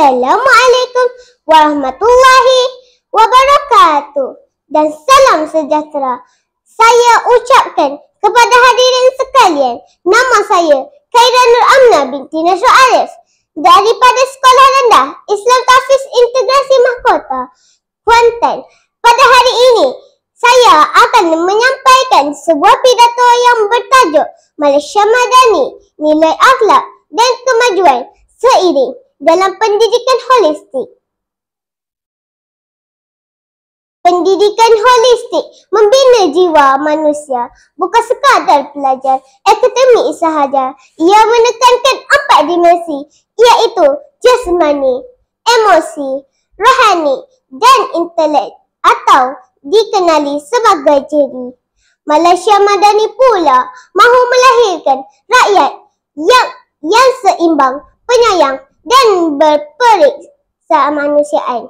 Assalamualaikum warahmatullahi wabarakatuh dan salam sejahtera. Saya ucapkan kepada hadirin sekalian, nama saya Khaira Nur Amna binti Nasrul Arif daripada Sekolah Rendah Islam Tafiz Integrasi Mahkota, Kuantan. Pada hari ini, saya akan menyampaikan sebuah pidato yang bertajuk Malaysia Madani, Nilai Akhlak dan Kemajuan Seiring dalam Pendidikan Holistik. Pendidikan holistik membina jiwa manusia, bukan sekadar pelajar akademik sahaja. Ia menekankan 4 dimensi, iaitu jasmani, emosi, rohani dan intelek atau dikenali sebagai JD. Malaysia Madani pula mahu melahirkan rakyat yang seimbang, penyayang dan berperiksa-manusiaan.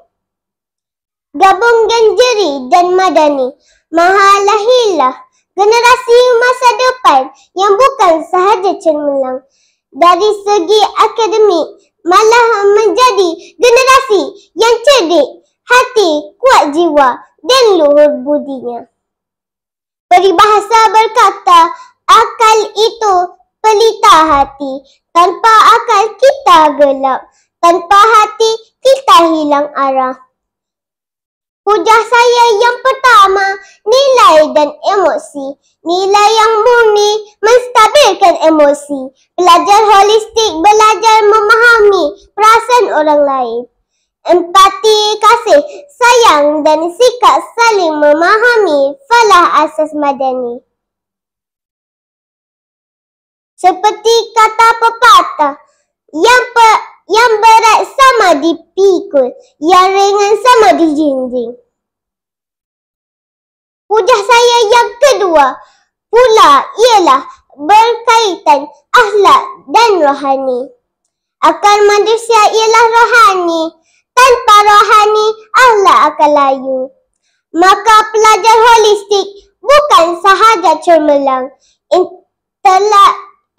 Gabungkan jeri dan madani, lahirlah generasi masa depan yang bukan sahaja cemerlang dari segi akademik, malah menjadi generasi yang cerdik, hati, kuat jiwa dan luhur budinya. Peribahasa berkata, akal itu pelita hati, tanpa akal kita gelap, tanpa hati kita hilang arah. Hujah saya yang pertama, nilai dan emosi. Nilai yang murni menstabilkan emosi. Belajar holistik belajar memahami perasaan orang lain. Empati, kasih, sayang dan sikap saling memahami falah asas madani. Seperti kata pepatah, yang berat sama dipikul, yang ringan sama dijinjing. Hujah saya yang kedua pula ialah berkaitan akhlak dan rohani. Akal manusia ialah rohani. Tanpa rohani, akhlak akan layu. Maka pelajar holistik bukan sahaja cemerlang.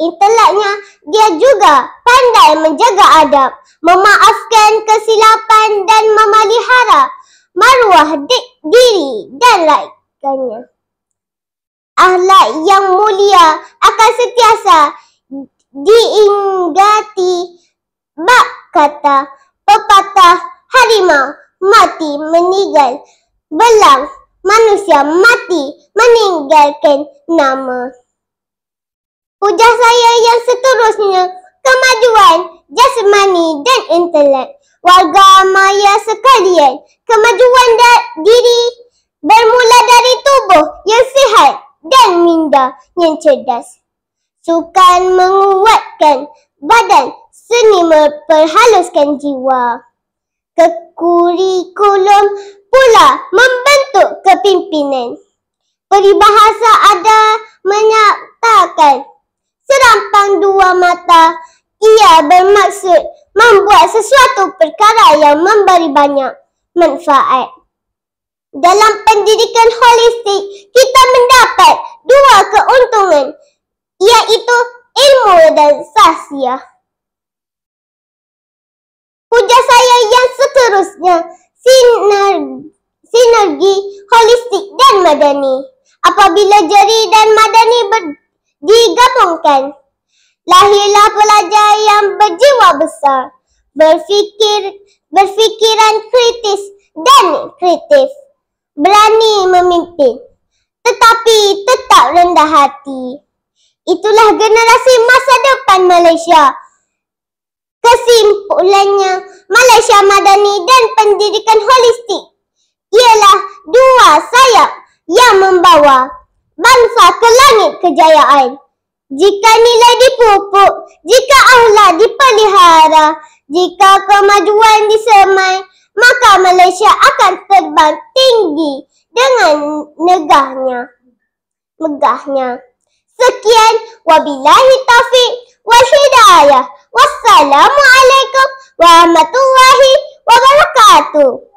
Inteleknya dia juga pandai menjaga adab, memaafkan kesilapan dan memelihara maruah diri dan rakyatnya. Akhlak yang mulia akan sentiasa diingati. Bab kata pepatah, harimau mati meninggal belang, manusia mati meninggalkan nama. Hujah saya yang seterusnya, kemajuan jasmani dan intelek. Warga maya sekalian, kemajuan diri bermula dari tubuh yang sihat dan minda yang cerdas. Sukan menguatkan badan, seni memperhaluskan jiwa. Kurikulum pula membentuk kepimpinan. Peribahasa ada menyatakan, serampang dua mata, ia bermaksud membuat sesuatu perkara yang memberi banyak manfaat. Dalam pendidikan holistik, kita mendapat 2 keuntungan, iaitu ilmu dan sahsiah. Hujah saya yang seterusnya, sinergi holistik dan madani. Apabila jeri dan madani digabungkan, lahirlah pelajar yang berjiwa besar, berfikiran kritis dan kreatif, berani memimpin, tetapi tetap rendah hati. Itulah generasi masa depan Malaysia. Kesimpulannya, Malaysia Madani dan pendidikan holistik ialah 2 sayap yang membawa bangsa ke langit kejayaan. Jika nilai dipupuk, jika akhlak dipelihara, jika kemajuan disemai, maka Malaysia akan terbang tinggi dengan megahnya. Sekian, wabillahi taufiq wal hidayah. Wassalamualaikum warahmatullahi wabarakatuh.